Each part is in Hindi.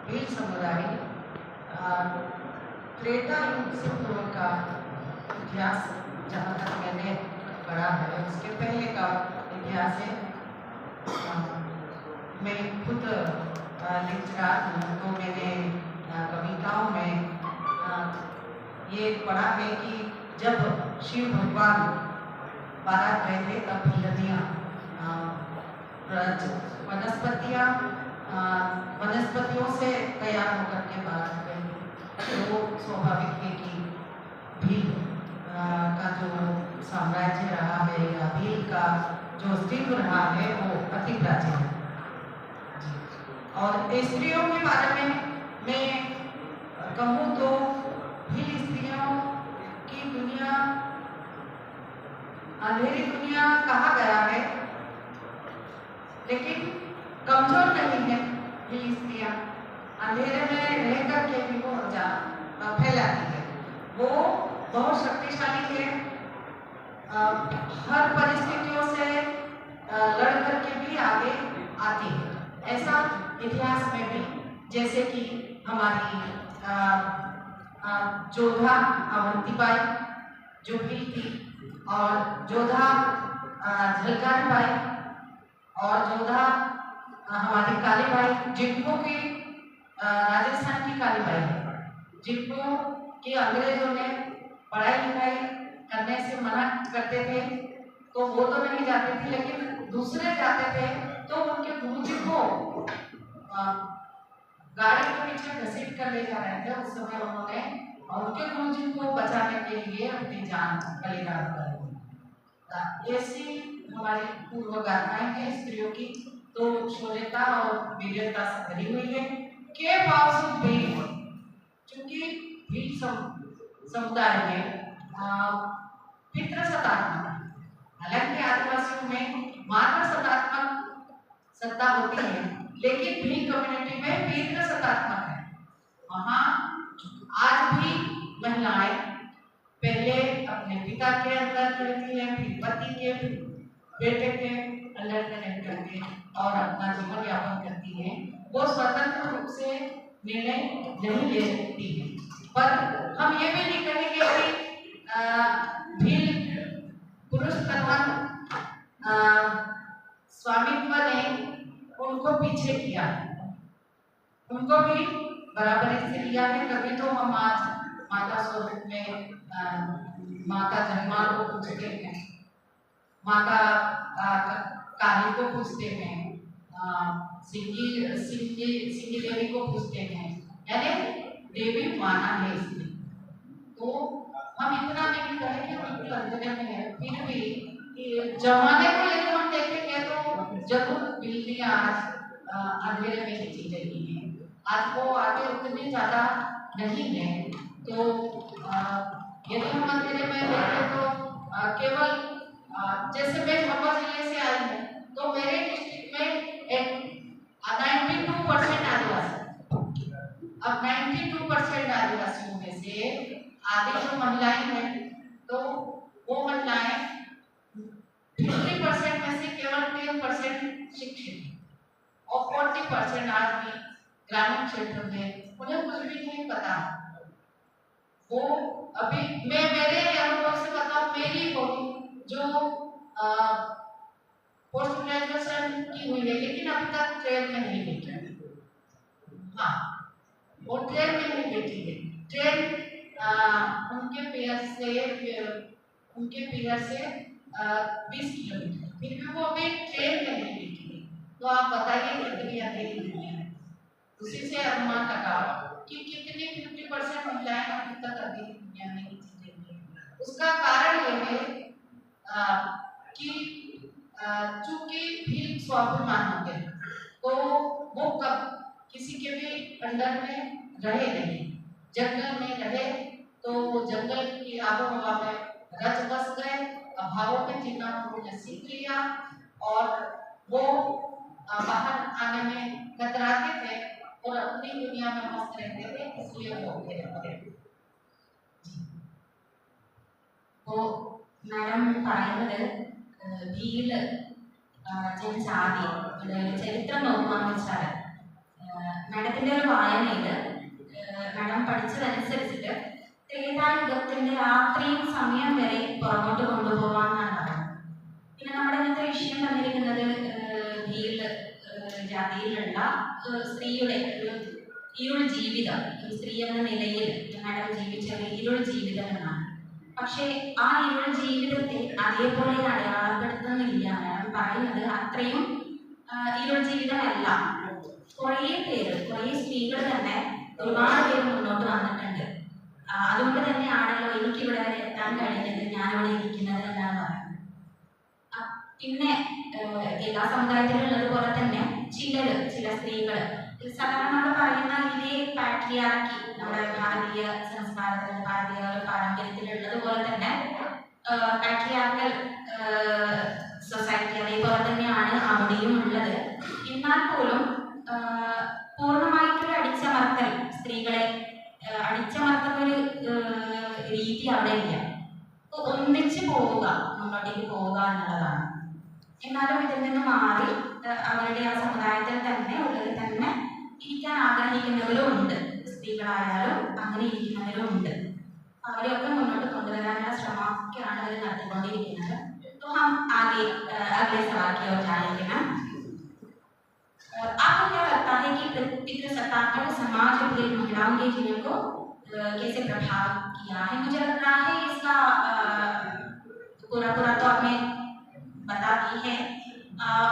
भील समुदाय त्रेता युग से पूर्व का इतिहास जहाँ तक मैंने पढ़ा है, उसके पहले का इतिहास है। मैं खुद लेक्चरार हूँ, तो मैंने कविताओं में ये पढ़ा है कि जब शिव भगवान बारात गए थे तब हिरनियाँ वनस्पतियों से तैयार होकर के बाहर गए थे। तो स्वाभाविक है कि भील का जो साम्राज्य रहा है या भील का जो अस्तित्व रहा है वो अति प्राचीन है। और स्त्रियों के बारे में मैं कहूँ तो भील स्त्रियों की दुनिया अंधेरी दुनिया कहा गया है, लेकिन कमजोर नहीं है। भील स्त्रियाँ अंधेरे में रह करके भी वो फैलाती है, वो बहुत शक्तिशाली है। हर परिस्थितियों से लड़ करके भी आगे आती है। ऐसा इतिहास में भी, जैसे कि हमारी जोधा अवंतीबाई जो भी थी, और जोधा झलकारी बाई, और जोधा हमारी कालीबाई, जिनको की राजस्थान की कालीबाई है, जिनको कि अंग्रेजों ने पढ़ाई लिखाई करने से मना करते थे, तो वो तो नहीं जाते थे, लेकिन दूसरे जाते थे तो उनके गुरुजी को गाड़ी के पीछे घसीट कर ले जा रहे थे। उस समय उन्होंने उनके गुरुजी को बचाने के लिए अपनी जान बलिदान कर दी। ऐसी हमारी पूर्व गाथाएं हैं स्त्रियों की, तो शौर्यता और वीरता से भरी हुई है। के बावजूद भी चूंकि भील समुदाय में पितृसत्तात्मक, हालांकि आदिवासियों में मातृसत्तात्मक सत्ता होती है, लेकिन भील कम्युनिटी में पितृसत्तात्मक है। वहाँ आज भी महिलाएं पहले अपने पिता के अंदर रहती है, फिर पति के, फिर बेटे के अंदर रह करके और अपना जीवन यापन करती है। वो स्वतंत्र रूप से निर्णय नहीं ले सकती है। पर हम ये भी नहीं कहेंगे कि भील पुरुष प्रधान स्वामित्व ने उनको पीछे किया, उनको भी बराबरी से लिया है। कभी तो हम आज माता स्वरूप में माता जगमाल को पूजते हैं, माता काली को पूजते हैं, सिंगी देवी को पूजते हैं, यानी देवी माना है इसमें। तो हम इतना नहीं कहेंगे बिल्कुल अंधेरे में है, फिर भी जमाने को लेकर हम देखेंगे तो जरूर बिल्लियां आज अंधेरे में ही जी रही है। आज वो आगे उतनी ज्यादा नहीं है, तो यदि हम अंधेरे में देखें तो केवल जैसे मैं झाबुआ जिले से आई हूँ, तो मेरे डिस्ट्रिक्ट में 92% आदिवासी, अब 92% आदिवासियों में से आधी जो महिलाएं हैं, तो वो महिलाएं 50% में से केवल 10% शिक्षित है, और 40% आज भी ग्रामीण क्षेत्र में उन्हें कुछ भी नहीं पता। वो अभी मैं मेरे अनुभव से बताऊं, मेरी बहू जो पोस्ट ग्रेजुएशन की हुई है, लेकिन अभी तक ट्रेन में नहीं बैठी। हाँ, वो ट्रेन में नहीं बैठी है। ट्रेन उनके पेयर से 20 किलोमीटर, फिर भी वो अभी ट्रेन में नहीं बैठी है। तो आप बताइए कितनी अंधेरी दुनिया है। उसी से अनुमान लगाओ कि कितनी 50% महिलाएं अभी तक अंधेरी दुनिया में जी रही है। उसका कारण यह है कि चूंकि भील स्वाभिमान होते हैं, तो वो कब किसी के भी अंडर में रहे नहीं, जंगल में रहे, तो जंगल की आबोहवा में रच बस गए, अभावों में जीना उन्होंने सीख लिया, और वो बाहर आने में कतराते थे और अपनी दुनिया में मस्त रहते थे, इसलिए वो रहते थे। तो मैडम പറയുന്നത് ഭീൽ ജനിച്ച ആദ്യം ചരിത്രം നോക്കുകയാണെന്ന് വെച്ചാൽ മാഡത്തിന്റെ ഒരു വായനയില് മാഡം പഠിച്ചതനുസരിച്ചിട്ട് ത്രേതായുഗത്തിന്റെ അത്രയും സമയം വരെ പുറകോട്ട് കൊണ്ടുപോകാമെന്നാണ് പറയുന്നത്. പിന്നെ നമ്മുടെ ഇന്നത്തെ വിഷയം തന്നിരിക്കുന്നത് ജാതിയിലുള്ള സ്ത്രീയുടെ ഒരു ഇരുൾ ജീവിതം, ഒരു സ്ത്രീ എന്ന നിലയിൽ മാഡം ജീവിച്ച ഒരു ഇരുൾ ജീവിതം എന്നാണ്. പക്ഷേ ആ ഇരുൾ ജീവിതത്തെ അതേപോലെ അടയാളപ്പെടുത്തുന്നില്ല. മാഡം പറയുന്നത് അത്രയും ഇരുൾ ജീവിതമല്ല. കുറേ സ്ത്രീകൾ തന്നെ ഒരുപാട് പേര് മുന്നോട്ട് വന്നിട്ടുണ്ട്. അതുകൊണ്ട് തന്നെയാണല്ലോ എനിക്ക് ഇവിടെ വരെ എത്താൻ കഴിഞ്ഞത്, ഞാനിവിടെ ഇരിക്കുന്നത് എന്നാണ് പറയുന്നത്. പിന്നെ എല്ലാ സമുദായത്തിലുള്ളതുപോലെ തന്നെ ചില സ്ത്രീകൾ സാധാരണ നമ്മൾ പറയുന്ന ഇതേ പാട്രിയാർക്കി നമ്മുടെ ഭാരതീയ സംസ്കാരത്തിൽ, ഭാരതീയ പാരമ്പര്യത്തിലുള്ളതുപോലെ തന്നെ പാട്രിയാർക്കൽ സൊസൈറ്റി അതേപോലെ തന്നെയാണ് അവിടെയും ഉള്ളത്. എന്നാൽ പോലും പൂർണ്ണമായിട്ടൊരു അടിച്ചമർത്തൽ, സ്ത്രീകളെ അടിച്ചമർത്തുന്ന ഒരു രീതി അവിടെ ഇല്ല. ഒന്നിച്ച് പോവുക, മുന്നോട്ടേക്ക് പോവുക എന്നുള്ളതാണ്. എന്നാലും ഇതിൽ നിന്ന് മാറി അവരുടെ ആ സമുദായത്തിൽ തന്നെ ഉള്ളിൽ തന്നെ ഇരിക്കാൻ ആഗ്രഹിക്കുന്നവരും ഉണ്ട്. സ്ത്രീകളായാലും അങ്ങനെ ഇരിക്കുന്നവരും ഉണ്ട്. അവരെയൊക്കെ മുന്നോട്ട് കൊണ്ടുവരാനുള്ള ശ്രമമൊക്കെയാണ് അവർ നടത്തിക്കൊണ്ടിരിക്കുന്നത്. तो हम आगे अगले सवाल की ओर जाएंगे मैम। आपको क्या लगता है कि पितृसत्तात्मक समाज भी महिलाओं के जीवन को कैसे प्रभावित किया है? मुझे लग रहा है इसका पूरा तो आपने बता दी है,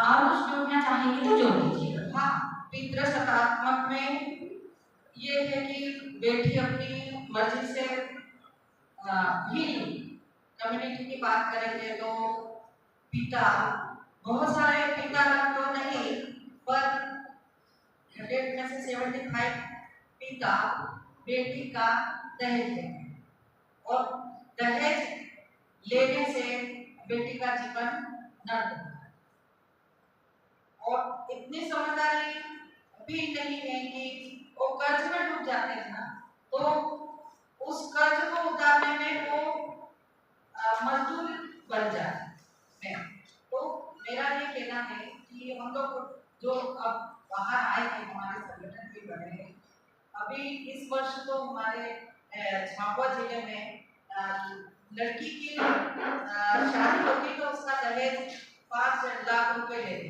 और कुछ जोड़ना चाहेंगे तो जोड़ दीजिए। हाँ, पितृसत्तात्मक में ये है कि बेटी अपनी मर्जी से भी कम्युनिटी की बात करेंगे तो पिता, बहुत सारे पिता तो नहीं, पर 100 में से 75 पिता बेटी का दहेज देते हैं, और दहेज लेने से बेटी का जीवन नर्क होता है। और इतनी समझदारी भी नहीं है कि वो कर्ज में डूब जाते हैं ना, तो उस कर्ज को उतारने में वो मजदूर बन जाए। तो मेरा ये कहना है कि हम लोग जो अब बाहर आए हैं, हमारे संगठन भी बने हैं, अभी इस वर्ष तो हमारे झाबुआ जिले में लड़की की शादी होती तो उसका दहेज 5 लाख रुपए लेते।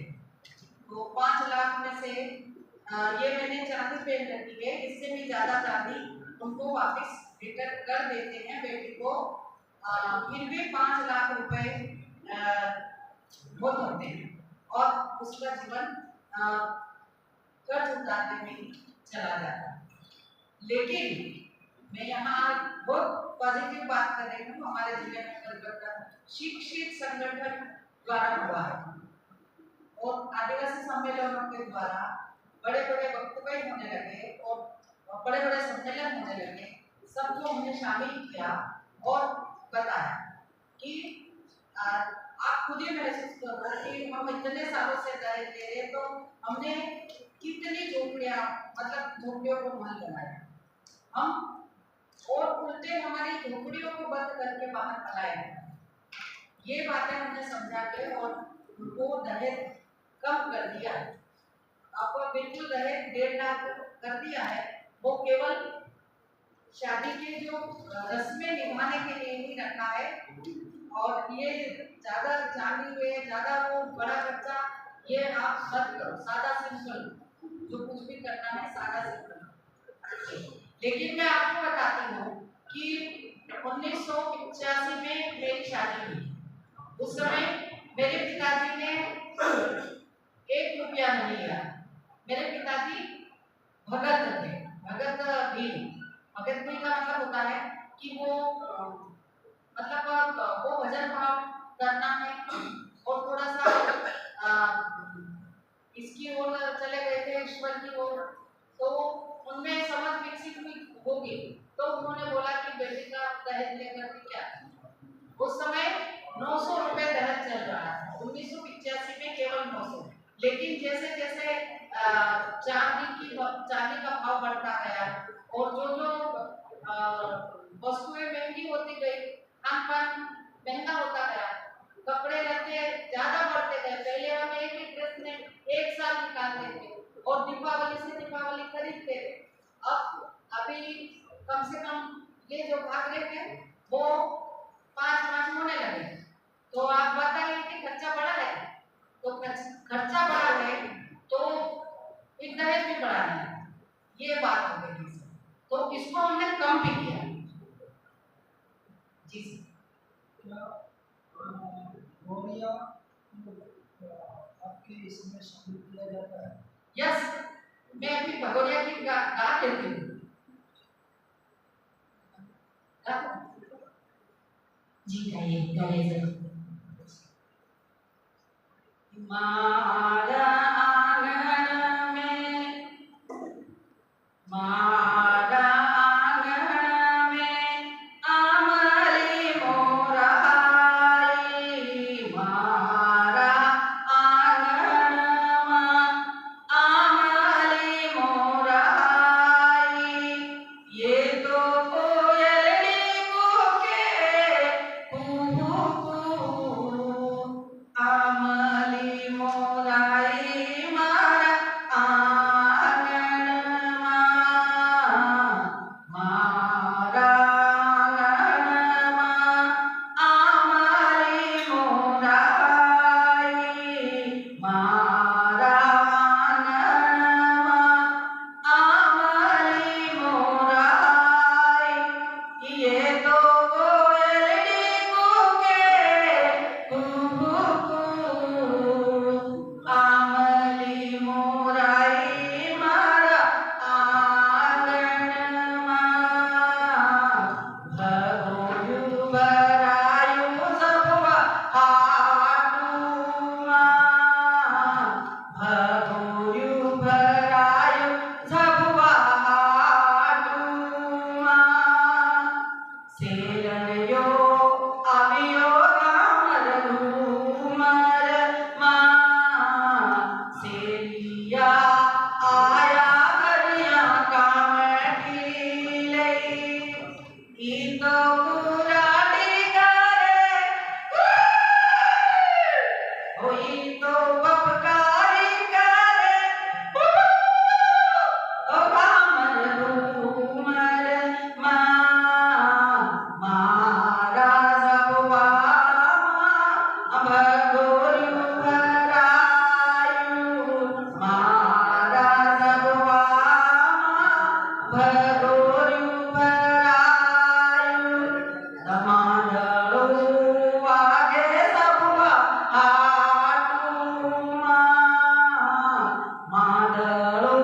तो 5 लाख में से ये मैंने चांदी पहन रखी है, इससे भी ज्यादा चांदी उनको वापस रिटर्न कर देते हैं बेटी को। फिर भी 5 लाख रुपए बहुत होते हैं, और उसका जीवन कर्ज उतारने में चला जाता है। लेकिन मैं यहाँ बहुत पॉजिटिव बात कर रही हूँ। हमारे जिले में परिवर्तन शिक्षित संगठन द्वारा हुआ है, और आदिवासी सम्मेलनों के द्वारा बड़े वक्तव्य होने लगे और बड़े सम्मेलन होने लगे। सबको हमने शामिल किया और बताया कि आप खुद ही महसूस करो कि हम इतने सालों से दहेज दे रहे, तो हमने कितनी झोपड़ियों को महल बनाया हम, और उल्टे हमारी झोपड़ियों को बंद करके बाहर फैलाए। ये बातें हमने समझा के और उनको दहेज कम कर दिया। आपको बिल्कुल दहेज 1.5 लाख कर दिया है, वो केवल शादी के जो रस्में निभाने के लिए ही रखा है। और ये ज्यादा चांदी पे ज्यादा वो बड़ा खर्चा ये आप मत करो, सादा सिंपल जो कुछ भी करना है सादा सिंपल। लेकिन मैं आपको बताती हूँ कि 1985 में मेरी शादी हुई। उस समय मेरे पिताजी ने 1 रुपया नहीं लिया। मेरे पिताजी भगत थे, भगत भी का मतलब होता है कि वो भजन भाव करना है, और थोड़ा सा इसकी ओर चले गए थे, ईश्वर की ओर। तो उनमें समझ विकसित होगी, तो उन्होंने बोला कि बेटी का दहेज लेकर के क्या। उस समय 900 रुपए दहेज चल रहा है 1985 में, केवल 900। लेकिन जैसे जैसे चांदी का भाव बढ़ता गया और जो वस्तुएं महंगी होती गई, खान-पान महंगा होता गया, कपड़े लत्ते ज्यादा बढ़ते गए। पहले हम एक ड्रेस में 1 साल निकालते थे, और दीपावली से दीपावली खरीदते। अब अभी कम से कम ये जो घाघरे हैं वो 5 होने लगे। तो आप बताइए कि खर्चा बढ़ा है, तो खर्चा बढ़ा है तो एक दहेज भी बढ़ा है, ये बात हो गई। तो इसको हमने कम भी किया। जी गोरिया आपके इसमें शामिल किया जाता है? यस, मैं अपनी भगोरिया की गा देती हूँ। जी गाइए गाइए। मारा आंगन में, मारा आंगन में आमली मोराई, मारा आंगन में आमली मोराई, ये तो कोयलड़ी कूके कू आमली मोराई मारा आंगन मारा आंगन आमली मोराई, मारा आंगन आमली मोराई, ये तो कोयलड़ी कूके आमली मोराई मारा आंगन भगोयु भरायु सबवा हाटुमा, भगोयु भरायु सबवा हाटुमा, सेलयो आवियो गामरनु मरमा, सेलिया आया गरिया कामठी लई, ईतो कुराटी करे होई तो बपकारी करे ओ गामरनु मरमा, मारा सबवा भगोयु भरायु, मारा सबवा भगोयु भरायु, समाधलो वागे सबवा हाटुमा, माधलो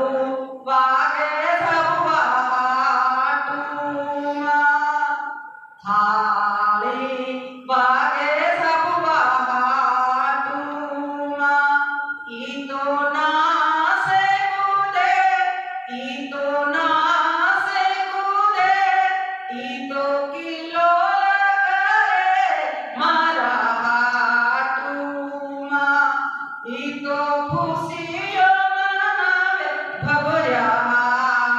वागे सबवा हाटुमा, थाली वागे सबवा हाटुमा, ईतो नासे कूदे, ईतो नासे कूदे, ईतो किलोल करे मारा हाटुमा, ईतो खुशियो मनावे भगोरिया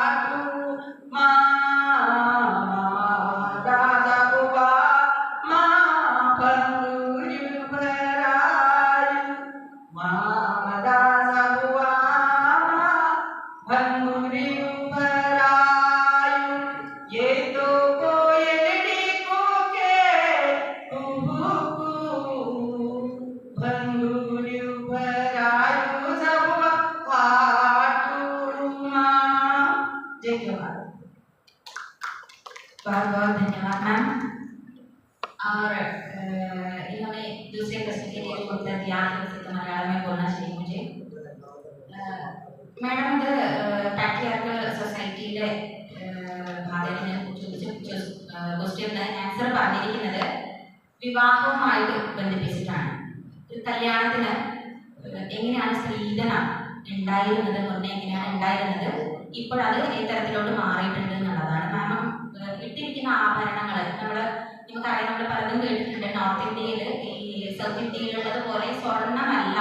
हाटुमा, राजा बुआ भगोयु भरायु, राजा बुआ भगोयु भरायु, ये तो कोयलड़ी कूके भगोयु भरायु सबवा हाटुमा। जय जवाहर। बहुत बहुत धन्यवाद मैम। और इन्होंने दूसरे प्रश्न के लिए जो उत्तर दिया है उसे तो मलयालम में बोलना चाहिए मुझे। मैडम ഇത് പാട്രിയാർക്കൽ സൊസൈറ്റിയിലെ ഭാഗത്തിന് ക്വസ്റ്റ്യന് ആൻസർ പറഞ്ഞിരിക്കുന്നത് വിവാഹവുമായിട്ട് ബന്ധിപ്പിച്ചിട്ടാണ്. ഒരു കല്യാണത്തിന് എങ്ങനെയാണ് സ്ത്രീധനം ഉണ്ടായിരുന്നത്, മുന്നേ എങ്ങനെയാണ് ഉണ്ടായിരുന്നത്, ഇപ്പോഴത് ഈ തരത്തിലോട്ട് മാറിയിട്ടുണ്ട് എന്നുള്ളതാണ്. മാം ഇട്ടിരിക്കുന്ന ആഭരണങ്ങൾ നമുക്കറിയാം, നമ്മൾ പലതും കേട്ടിട്ടുണ്ട്. നോർത്ത് ഇന്ത്യയിൽ ഈ സൗത്ത് ഇന്ത്യയിലുള്ളതുപോലെ സ്വർണ്ണമല്ല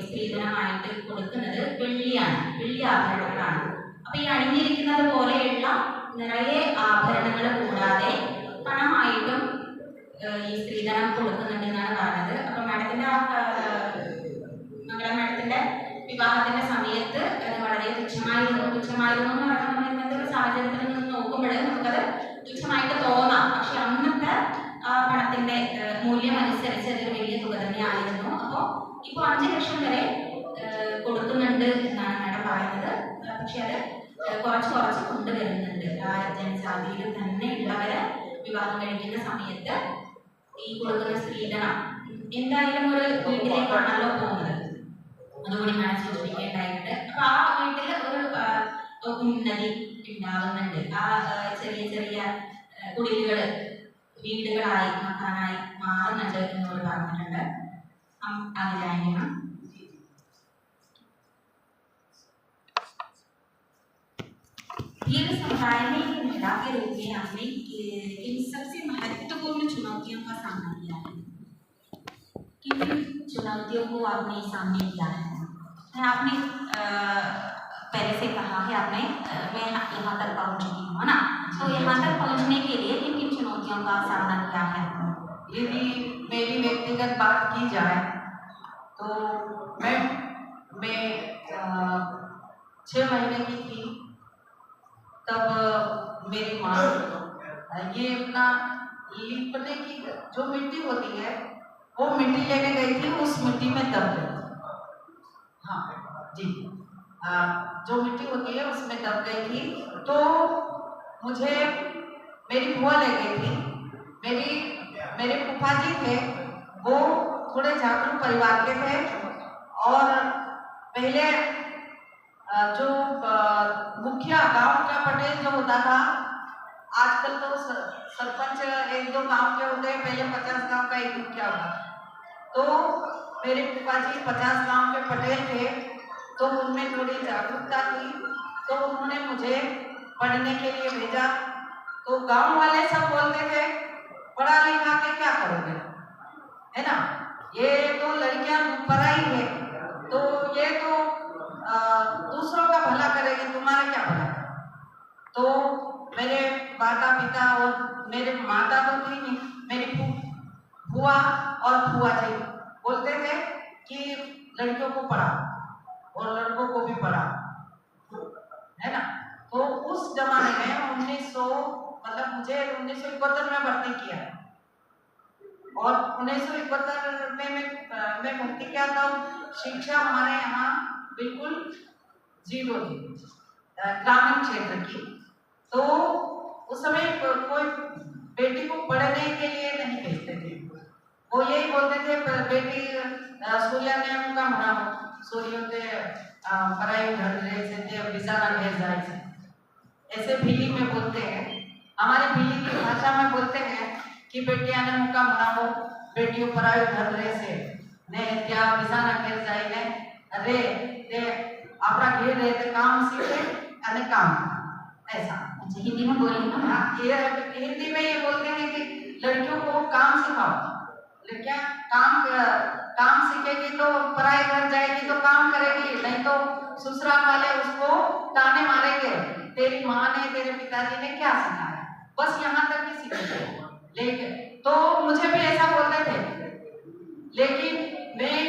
സ്ത്രീധനമായിട്ട് കൊടുക്കുന്നത്, വെള്ളിയാണ്, വെള്ളി ആഭരണങ്ങളാണ്. അപ്പൊ ഈ അണിഞ്ഞിരിക്കുന്നത് പോലെയുള്ള നിറയെ ആഭരണങ്ങൾ കൂടാതെ പണമായിട്ടും ഈ സ്ത്രീധനം കൊടുക്കുന്നുണ്ട് എന്നാണ് പറഞ്ഞത്. അപ്പൊ മാഡത്തിന്റെ മംഗള മാഡത്തിന്റെ വിവാഹത്തിന്റെ സമയത്ത് അത് വളരെ തുച്ഛമായിരുന്നു എന്ന് പറഞ്ഞാൽ നമ്മൾ ഇന്നത്തെ ഒരു സാഹചര്യത്തിൽ നിന്ന് നോക്കുമ്പോൾ നമുക്കത് തുച്ഛമായിട്ട് തോന്നാം. പക്ഷെ അന്നത്തെ പണത്തിന്റെ മൂല്യം അനുസരിച്ച് അതൊരു വലിയ തുക തന്നെയായിരുന്നു. അപ്പോൾ ഇപ്പോൾ 5 ലക്ഷം വരെ കൊടുക്കുന്നുണ്ട് എന്നാണ് മാഡം പറയുന്നത്. പക്ഷെ അത് കുറച്ച് കൊണ്ടുവരുന്നുണ്ട്. ആ ജനജാതിയിൽ തന്നെ ഉള്ളവരെ വിവാഹം കഴിക്കുന്ന സമയത്ത് ഈ കൊടുക്കുന്ന സ്ത്രീധനം എന്തായാലും ഒരു വീട്ടിലേക്കാണല്ലോ പോകുന്നത്. അതുകൂടി മാഡം സൂചിപ്പിക്കേണ്ടതായിട്ട്. അപ്പൊ ആ വീട്ടിൽ ഒരു ഉന്നതി ഉണ്ടാവുന്നുണ്ട്. ആ ചെറിയ കുടിലുകൾ വീടുകളായി മക്കാനായി മാറുന്നുണ്ട് എന്നോട് പറഞ്ഞിട്ടുണ്ട്. അതിലായിരിക്കണം ये समुदाय में एक महिला के रूप में आपने इन सबसे महत्वपूर्ण चुनौतियों का सामना किया है। किन चुनौतियों को आपने सामने किया है? आपने पहले से कहा है आपने मैं यहाँ तक पहुँच चुकी हूँ ना, तो यहाँ तक पहुँचने के लिए किन किन चुनौतियों का सामना किया है? यदि मेरी व्यक्तिगत बात की जाए तो मैं 6 महीने की थी तब मेरी माँ ये अपना लिपने की जो मिट्टी होती है वो मिट्टी लेने गई थी, उस मिट्टी में दब गई। हाँ जी, जो मिट्टी होती है उसमें दब गई थी। तो मुझे मेरी बुआ ले गई थी। मेरे फूफा जी थे, वो थोड़े जागरूक परिवार के थे और पहले जो मुखिया गांव का पटेल जो होता था, आजकल तो सरपंच 1-2 गांव के होते हैं, पहले 50 गांव का एक मुखिया होता। तो मेरे फूफा जी 50 गांव के पटेल थे, तो उनमें थोड़ी जागरूकता थी, तो उन्होंने मुझे पढ़ने के लिए भेजा। तो गांव वाले सब बोलते थे पढ़ा लिखा के क्या करोगे, है ना, ये तो लड़कियां पढ़ाई है, तो ये तो दूसरों का भला करेगी, तुम्हारा क्या भला। तो मेरे माता पिता और मेरे माता तो थी नहीं, मेरी बुआ और फुआ जी बोलते थे कि लड़कियों को पढ़ाओ और लड़कों को भी पढ़ाओ, है ना। तो उस जमाने में 1900 मतलब मुझे 1971 में भर्ती किया और 1971 में मैं भर्ती किया था। शिक्षा हमारे यहाँ बिल्कुल जीरो थी, ग्रामीण क्षेत्र की। तो उस समय कोई बेटी को पढ़ने के लिए नहीं भेजते थे, वो यही बोलते थे बेटी सूर्याने का मना हो, सूर्य के पढ़ाई घर से बिसाना भेज जाए, ऐसे भीली में बोलते हैं। हमारे भीली की भाषा में बोलते हैं कि बेटिया ने मुका मना हो, बेटियों पढ़ाई घर से ने क्या बिसाना भेज जाए ने अरे ते आपरा घेर रहे थे काम सीखे अने काम ऐसा। अच्छा, हिंदी में बोलिए ना। ये हिंदी में ये बोलते हैं कि लड़कियों को काम सिखाओ, लड़कियां काम सीखेगी तो पढ़ाई घर जाएगी तो काम करेगी, नहीं तो ससुराल वाले उसको ताने मारेंगे, तेरी माँ ने तेरे पिताजी ने क्या सिखाया, बस यहाँ तक ही सीखेगी। लेकिन तो मुझे भी ऐसा बोलते थे, लेकिन मैं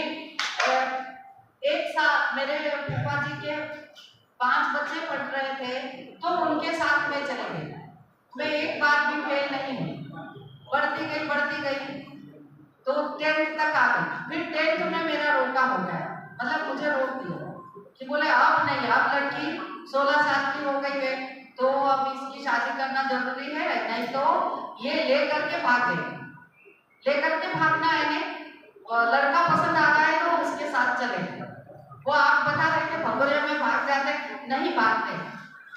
एक साल मेरे फूफा जी के 5 बच्चे पढ़ रहे थे तो उनके साथ में चले गई। मैं एक बार भी फेल नहीं हुई, बढ़ती गई तो 10th तक आ गई। फिर 10th में मेरा रोका हो गया, मतलब मुझे रोक दिया कि बोले अब नहीं, अब लड़की 16 साल की हो गई है तो अब इसकी शादी करना जरूरी है, नहीं तो ये लेकर के भागना है नहीं, लड़का पसंद आता है तो उसके साथ चले। वो आप बता रहे थे भगोरिया में भाग जाते, नहीं भागते।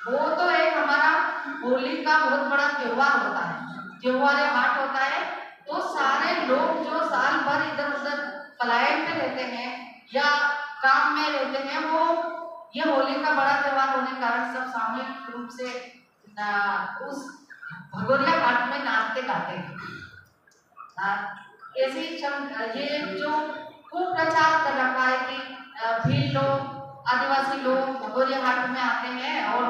वो तो एक हमारा होली का बहुत बड़ा त्योहार होता है, त्योहार हाट होता है, तो सारे लोग जो साल भर इधर उधर पलायन में रहते हैं या काम में रहते हैं, वो ये होली का बड़ा त्योहार होने के कारण सब सामूहिक रूप से उस भगोरिया हाट में नाचते गाते हैं। ऐसे ये जो खूब प्रचार कर रखा है कि भील लोग आदिवासी लोग भगोरिया हाट में आते हैं और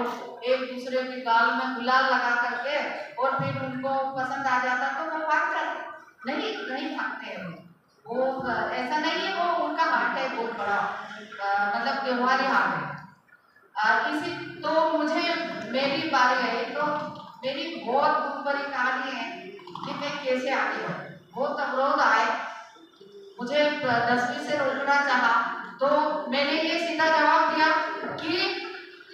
एक दूसरे के गाल में गुलाल लगा करके और फिर उनको पसंद आ जाता तो वो भाग जाते, नहीं भागते हैं वो, ऐसा नहीं है, वो उनका हाट है बहुत बड़ा। मतलब त्योहार ही आ गए। इसी तो मुझे मेरी बारी आई तो मेरी बहुत दुख भरी कहानी है कि मैं कैसे आगे बढ़ी। बहुत अवरोध आए, मुझे 10वीं से रोकना चाहा, तो मैंने ये सीधा जवाब दिया कि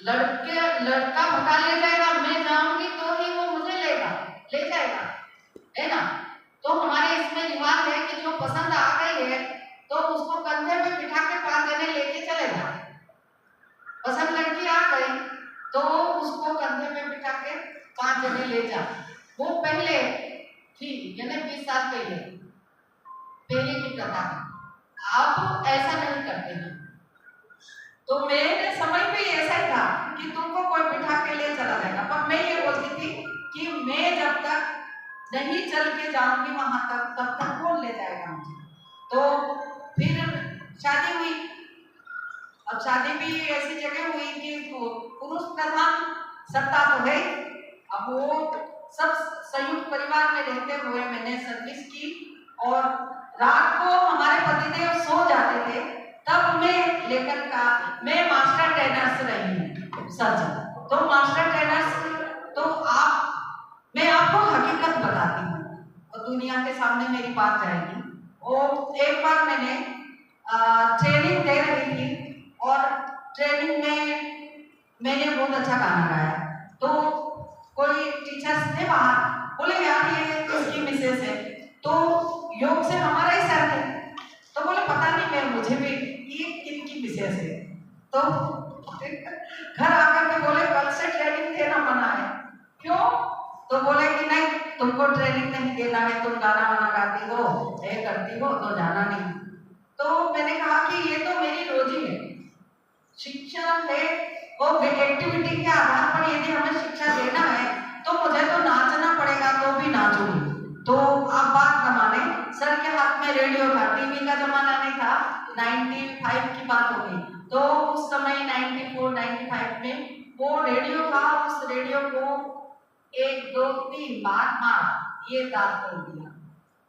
लड़का भगा ले जाएगा, मैं जाऊंगी तो ही वो मुझे ले जाएगा, है ना। तो हमारे इसमें रिवाज है कि जो पसंद आ गई है तो उसको कंधे पे बिठा के 5 जने लेके चले जाओ। पसंद लड़की आ गई तो उसको कंधे पे बिठा के 5 जने ले जाओ। वो पहले थी, यानी 20 साल पहले की प्रथा है। अब ऐसा नहीं करते हैं। तो मेरे समय पे ऐसा ही था कि तुमको कोई बिठा के ले चला जाएगा, पर मैं ये बोलती थी कि मैं जब तक नहीं चल के जाऊंगी वहां तक, तब तक कौन ले जाएगा मुझे। तो फिर शादी हुई। अब शादी भी ऐसी जगह हुई कि पुरुष प्रधान सत्ता तो है। अब वो सब संयुक्त परिवार में रहते हुए मैंने सर्विस की, और रात को हमारे पतिदेव सो जाते थे तब मैं लेकर का मैं मास्टर ट्रेनर्स रही हूँ सर्जन। तो मास्टर ट्रेनर्स तो मैं आपको हकीकत बताती हूँ और दुनिया के सामने मेरी बात जाएगी। और एक बार मैंने ट्रेनिंग दे रही थी और ट्रेनिंग में मैंने बहुत अच्छा गाना गाया। तो कोई टीचर्स थे बाहर, बोले यार ये किसकी मिसेस है, तो योग से हमारा ही सर थे। तो बोले पता नहीं, मैं मुझे भी ये किनकी मिसेस है। तो घर आकर के बोले कल से ट्रेनिंग देना मना है। क्यों? तो बोले कि नहीं, तुमको ट्रेनिंग नहीं देना है, तुम गाना वाना गाती हो, ये करती हो, तो जाना नहीं। तो मैंने कहा कि ये तो मेरी रोजी है, शिक्षा है, और एक्टिविटी के आधार पर यदि हमें शिक्षा देना है तो मुझे तो नाचना पड़ेगा, तो भी नाचूंगी। तो आप बात न माने, सर के हाथ में रेडियो था, टीवी का जमाना नहीं था, 95 की बात होगी। तो उस समय 94-95 में वो रेडियो था, उस रेडियो को 1 2 3 बार मारा, ये दांत तोड़ दिया,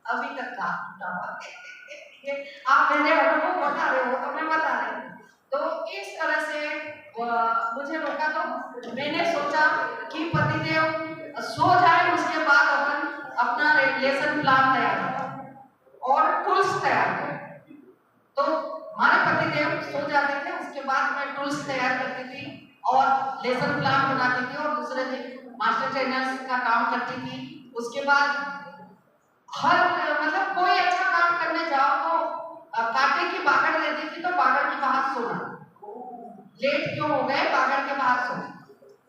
अभी तक दांत टूटा हुआ है। आप मेरे अनुभव बता रहे हो तो मैं बता रही हूँ। तो इस तरह से मुझे रोका। तो मैंने सोचा कि पतिदेव सो जाए, उसके बाद अपन अपना लेसन प्लान तैयार करें और टूल्स तैयार करें। तो हमारे पतिदेव सो जाते थे, उसके बाद मैं टूल्स तैयार करती थी और लेसन प्लान बनाती थी और दूसरे दिन मास्टर ट्रेनर्स का काम करती थी। उसके बाद मतलब कोई अच्छा काम करने जाओ तो कांटे की बागड़ देती थी, तो बागड़ के बाहर सोना, लेट क्यों हो गए, बागड़ के बाहर सोना।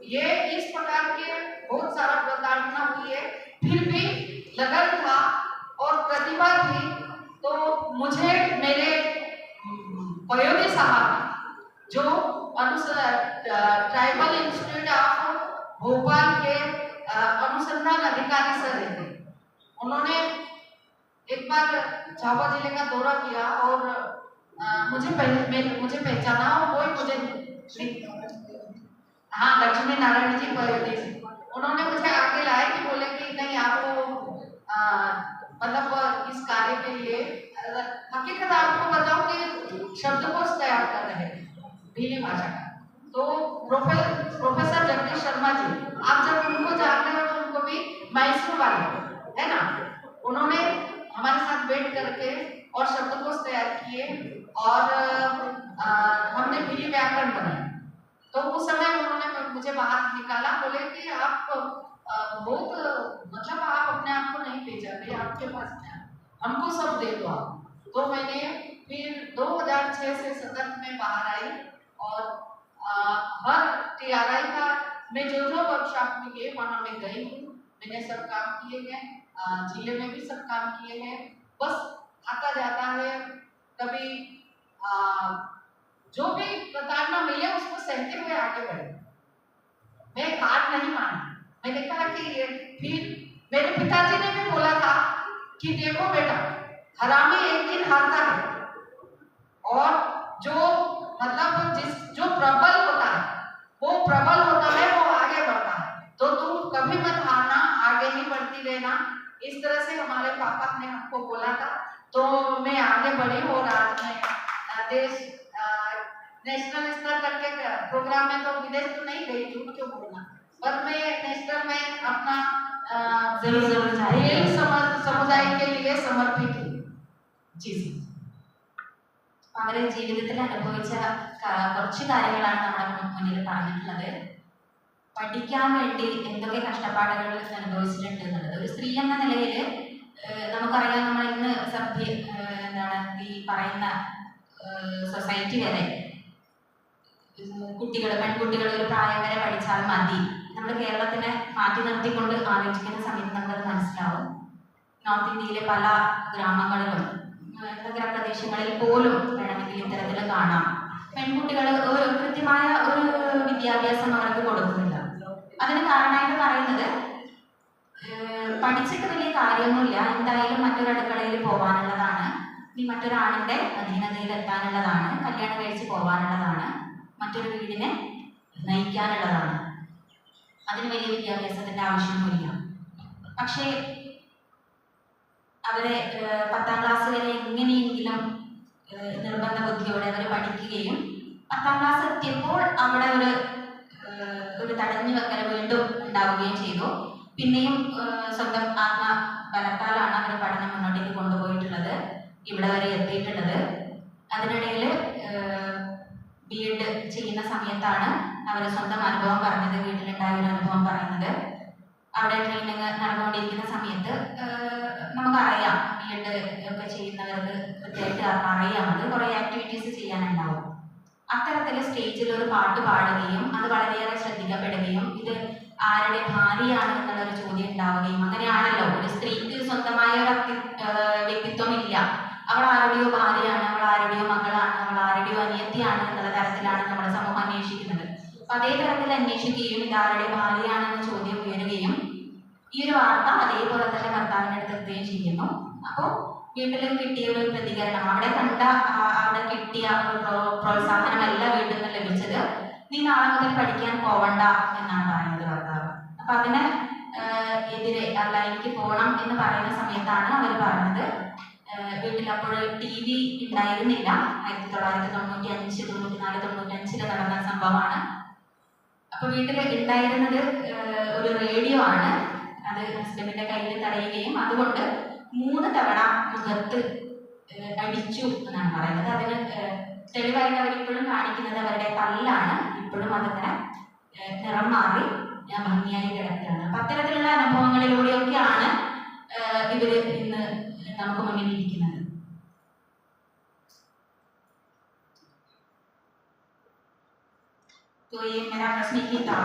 ये इस प्रकार के बहुत सारा प्रताड़ना हुई है, फिर भी लगन था और प्रतिभा थी। तो मुझे मेरे पयोधी साहब जो ट्राइबल इंस्टीट्यूट ऑफ भोपाल के अनुसंधान अधिकारी सर थे, उन्होंने एक बार झाबुआ जिले का दौरा किया और मुझे पहचाना, और कोई मुझे हाँ लक्ष्मी नारायण जी पयोधी, उन्होंने मुझे आगे लाए कि बोले कि नहीं आपको मतलब इस कार्य के लिए हकीकत आपको बताऊं कि शब्दकोश तैयार कर रहे हैं भीली भाषा का। तो प्रोफेसर जगदीश शर्मा जी, आप जब उनको जान रहे हो तो उनको भी मैसूर वाले है ना, उन्होंने हमारे साथ बैठ करके और शब्दकोश तैयार किए और हमने भीली व्याकरण बनाए। तो उस समय उन्होंने मुझे बाहर निकाला, बोले कि आप बहुत मतलब आप अपने आप को नहीं पहचानते, आपके पास क्या है, हमको सब दे दो आप। तो मैंने फिर 2006 से सतत में बाहर आई और हर TRI का मैं जो वर्कशॉप में गए वहाँ मैं गई हूँ, मैंने सब काम किए हैं, जिले में भी सब काम किए हैं। बस आता जाता है, कभी जो भी प्रताड़ना मिले उसको सहते हुए आगे बढ़े। मैं हार नहीं मानी, मैंने कहा कि ये फिर मेरे पिताजी ने भी बोला था कि देखो बेटा, हरामी एक दिन हारता है और जो मतलब जो प्रबल होता है वो प्रबल होता है, वो आगे बढ़ता है। तो तुम कभी मत हारना, आगे ही बढ़ती रहना। इस तरह से हमारे पापा ने हमको बोला था, तो मैं आगे बढ़ी और आज मैं देश नेशनल स्तर तक के प्रोग्राम में तो विदेश तो नहीं गई, झूठ क्यों बोलना, पर मैं नेशनल में अपना जरूर जाएंगे। भेल समुदाय के लिए समर्पित हूँ। जी सर। അവരെ ജീവിതത്തിൽ അനുഭവിച്ച കുറച്ച് കാര്യങ്ങളാണ് നമ്മുടെ മുന്നിൽ പറഞ്ഞിട്ടുള്ളത്. പഠിക്കാൻ വേണ്ടി എന്തൊക്കെ കഷ്ടപ്പാടുകൾ അനുഭവിച്ചിട്ടുണ്ട് എന്നുള്ളത്. ഒരു സ്ത്രീ എന്ന നിലയിൽ നമുക്കറിയാം, നമ്മൾ ഇന്ന് എന്താണ് ഈ പറയുന്ന സൊസൈറ്റി വരെ പെൺകുട്ടികൾ ഒരു പ്രായം വരെ പഠിച്ചാൽ മതി. നമ്മൾ കേരളത്തിനെ മാറ്റി നിർത്തിക്കൊണ്ട് ആലോചിക്കുന്ന സമയത്ത് നമുക്കത് മനസ്സിലാവും. നോർത്ത് ഇന്ത്യയിലെ പല ഗ്രാമങ്ങളിലും നഗരപ്രദേശങ്ങളിൽ പോലും വേണമെങ്കിൽ ഇത്തരത്തിൽ കാണാം. പെൺകുട്ടികൾ ഒരു കൃത്യമായ ഒരു വിദ്യാഭ്യാസം അവർക്ക് കൊടുക്കുന്നില്ല. അതിന് കാരണമായിട്ട് പറയുന്നത് പഠിച്ചിട്ട് വലിയ കാര്യമൊന്നുമില്ല, എന്തായാലും മറ്റൊരു അടുക്കളയിൽ പോകാനുള്ളതാണ്, ഇനി മറ്റൊരാണിൻ്റെ അധീനതയിൽ എത്താനുള്ളതാണ്, കല്യാണം കഴിച്ച് പോകാനുള്ളതാണ്, മറ്റൊരു വീടിനെ നയിക്കാനുള്ളതാണ്, അതിന് വലിയ വിദ്യാഭ്യാസത്തിൻ്റെ ആവശ്യമൊന്നുമില്ല. പക്ഷേ അവരെ 10ാം ക്ലാസ് വരെ എങ്ങനെയെങ്കിലും നിർബന്ധ ബുദ്ധിയോടെ അവർ പഠിക്കുകയും 10ാം ക്ലാസ് എത്തിയപ്പോൾ അവിടെ ഒരു തടഞ്ഞു വെക്കൽ വീണ്ടും ഉണ്ടാവുകയും ചെയ്തു. പിന്നെയും സ്വന്തം ആത്മബലത്താലാണ് അവർ പഠനം മുന്നോട്ടേക്ക് കൊണ്ടുപോയിട്ടുള്ളത്, ഇവിടെ വരെ എത്തിയിട്ടുള്ളത്. അതിനിടയിൽ B.Ed ചെയ്യുന്ന സമയത്താണ് അവർ സ്വന്തം അനുഭവം പറഞ്ഞത്, വീട്ടിലുണ്ടായ ഒരു അനുഭവം പറയുന്നത്. അവിടെ ട്രെയിനിങ് നടന്നുകൊണ്ടിരിക്കുന്ന സമയത്ത് നമുക്കറിയാം, B.Ed ഒക്കെ ചെയ്യുന്നവർക്ക് കൃത്യമായിട്ട് അറിയാം, അത് കുറേ ആക്ടിവിറ്റീസ് ചെയ്യാനുണ്ടാവും. അത്തരത്തിൽ സ്റ്റേജിൽ ഒരു പാട്ട് പാടുകയും അത് വളരെയേറെ ശ്രദ്ധിക്കപ്പെടുകയും ഇത് ആരുടെ ഭാര്യയാണ് എന്നുള്ളൊരു ചോദ്യം ഉണ്ടാവുകയും, അങ്ങനെയാണല്ലോ ഒരു സ്ത്രീക്ക് സ്വന്തമായ വ്യക്തിത്വം ഇല്ല, അവൾ ആരുടെയോ ഭാര്യയാണ്, അവൾ ആരുടെയോ മകളാണ്, അവൾ ആരുടെയോ അനിയത്തിയാണ് എന്നുള്ള തരത്തിലാണ് നമ്മുടെ സമൂഹം അന്വേഷിക്കുന്നത്. അപ്പൊ അതേ തരത്തിൽ അന്വേഷിക്കുകയും ഇത് ആരുടെ ഭാര്യയാണെന്ന ചോദ്യം ഉയരുകയും ഈ ഒരു വാർത്ത അതേപോലെ തന്നെ ഭർത്താവിൻ്റെ അടുത്ത് എത്തുകയും ചെയ്യുന്നു. അപ്പോൾ വീട്ടിൽ കിട്ടിയ ഒരു പ്രതികരണം, അവിടെ കിട്ടിയ ഒരു പ്രോത്സാഹനമല്ല വീട്ടിൽ നിന്ന് ലഭിച്ചത്, നീ നാളെ മുതൽ പഠിക്കാൻ പോവണ്ട എന്നാണ് പറയുന്നത് ഭർത്താവ്. അപ്പൊ അതിന് എതിരെ അല്ല, എനിക്ക് പോകണം എന്ന് പറയുന്ന സമയത്താണ് അവർ പറഞ്ഞത്, വീട്ടിൽ അപ്പോൾ TV ഉണ്ടായിരുന്നില്ല. 1995, 94, 95 നടന്ന സംഭവമാണ്. അപ്പൊ വീട്ടിൽ ഉണ്ടായിരുന്നത് ഒരു റേഡിയോ ആണ്. അത് ഹസ്ബൻഡിന്റെ കയ്യിൽ തടയുകയും അതുകൊണ്ട് 3 തവണ മുഖത്ത് അടിച്ചു എന്നാണ് പറയുന്നത്. അതിന് തെളിവായിട്ട് അവരിപ്പോഴും കാണിക്കുന്നത് അവരുടെ പല്ലാണ്. ഇപ്പോഴും അതിങ്ങനെ നിറം മാറി ഭംഗിയായി കിടക്കുകയാണ്. അപ്പൊ അത്തരത്തിലുള്ള അനുഭവങ്ങളിലൂടെയൊക്കെയാണ് ഇവര് ഇന്ന് നമുക്ക് മുന്നിൽ ഇരിക്കുന്നത്. तो ये मेरा प्रश्न ही था,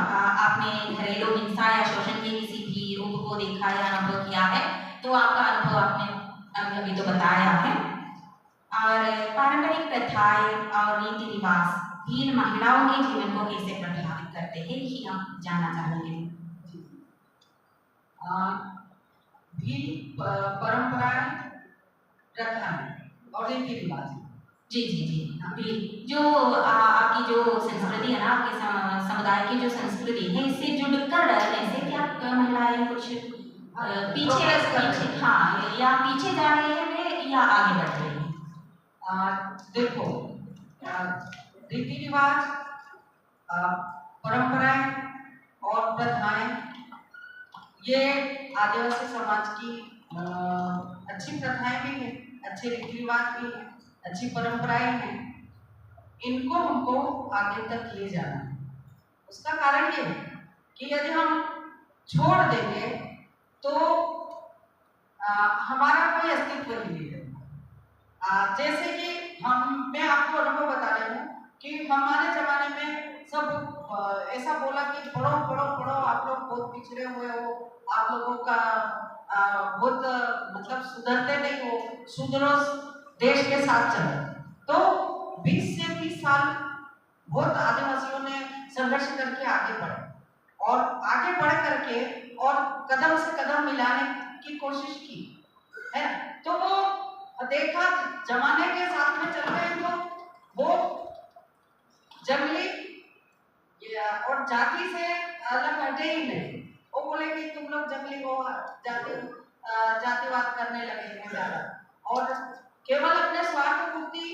आपने घरेलू हिंसा या शोषण के किसी भी रूप को देखा या अनुभव किया है? तो आपका अनुभव आपने अभी तो बताया है। और पारंपरिक प्रथाएं और रीति रिवाज भील महिलाओं के जीवन को कैसे प्रभावित करते हैं, यही हम जानना चाहेंगे। भील परंपराएं, प्रथाएं और रीति रिवाज, जी जी जी अभी जो आपकी जो संस्कृति है ना, आपके समुदाय की जो संस्कृति है, इससे जुड़कर रहने से क्या महिलाएं कुछ पीछे हाँ या पीछे जा रही है या आगे बढ़ रही है? देखो, रीति रिवाज, परंपराएं और प्रथाएं, ये आदिवासी समाज की अच्छी प्रथाएं भी हैं, अच्छे रीति रिवाज भी हैं, अच्छी परंपराएं हैं। इनको हमको आगे तक ले जाना है। उसका कारण ये है कि यदि हम छोड़ देंगे तो हमारा कोई अस्तित्व नहीं रहेगा। जैसे कि मैं आपको अनुभव बता रही हूँ कि हमारे जमाने में सब ऐसा बोला कि पढ़ो पढ़ो पढ़ो, आप लोग बहुत पिछड़े हुए हो, आप लोगों का बहुत मतलब सुधरते नहीं हो, सुधरो, देश के साथ चलो। तो 20 से 30 साल बहुत आदिवासियों ने संघर्ष करके आगे बढ़े और आगे बढ़ करके और कदम से कदम मिलाने की कोशिश की है। तो वो देखा जमाने के साथ में चल रहे हैं, तो वो जंगली और जाति से अलग हटे ही नहीं। वो बोले कि तुम लोग जंगली हो, जातिवाद करने लगे हैं ज्यादा और केवल अपने स्वार्थ पूर्ति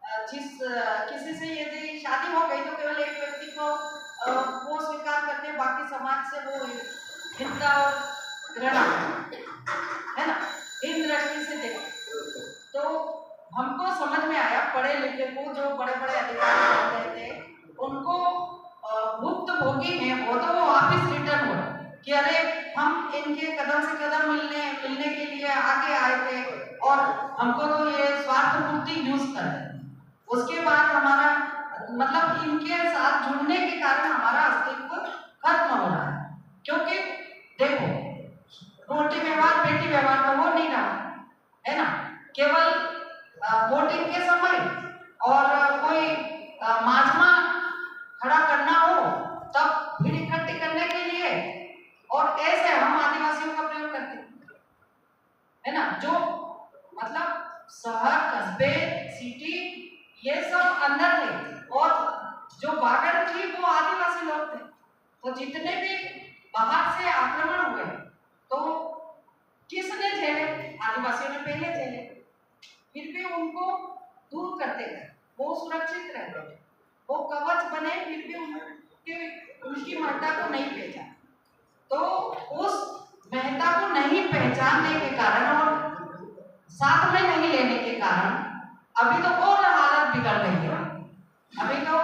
किसी से यदि शादी हो गई तो केवल एक व्यक्ति को वो स्वीकार करते हैं, बाकी समाज से वो हिंसा और घृणा, है ना, इन दृष्टि से देखो। तो हमको समझ में आया, पढ़े लिखे को जो बड़े बड़े अधिकारी बन रहे थे उनको भुक्त भोगी हैं वो, तो वो वापिस रिटर्न हुए कि अरे हम इनके कदम से कदम मिलने के लिए आगे आए थे और हमको तो ये स्वार्थ पूर्ति यूज कर रहे। उसके बाद हमारा मतलब इनके साथ जुड़ने के कारण हमारा अस्तित्व खत्म हो रहा है, क्योंकि देखो रोटी व्यवहार बेटी व्यवहार तो हो नहीं रहा है ना। केवल वोटिंग के समय और कोई माजमा खड़ा करना हो तब भीड़ इकट्ठी करने के लिए, और ऐसे हम आदिवासियों का प्रयोग करते हैं, है ना। जो मतलब शहर कस्बे सिटी ये सब अंदर थे और जो बागड़ थी वो आदिवासी लोग थे। तो जितने भी बाहर से आक्रमण हुए तो किसने झेले? आदिवासियों ने पहले झेले, फिर भी उनको दूर करते गए, वो सुरक्षित रहते थे, वो कवच बने, फिर भी उनकी महत्ता को नहीं पहचाना। तो उस महत्ता को नहीं पहचानने के कारण और साथ में नहीं लेने के कारण अभी तो और हालत बिगड़ गई है। अभी तो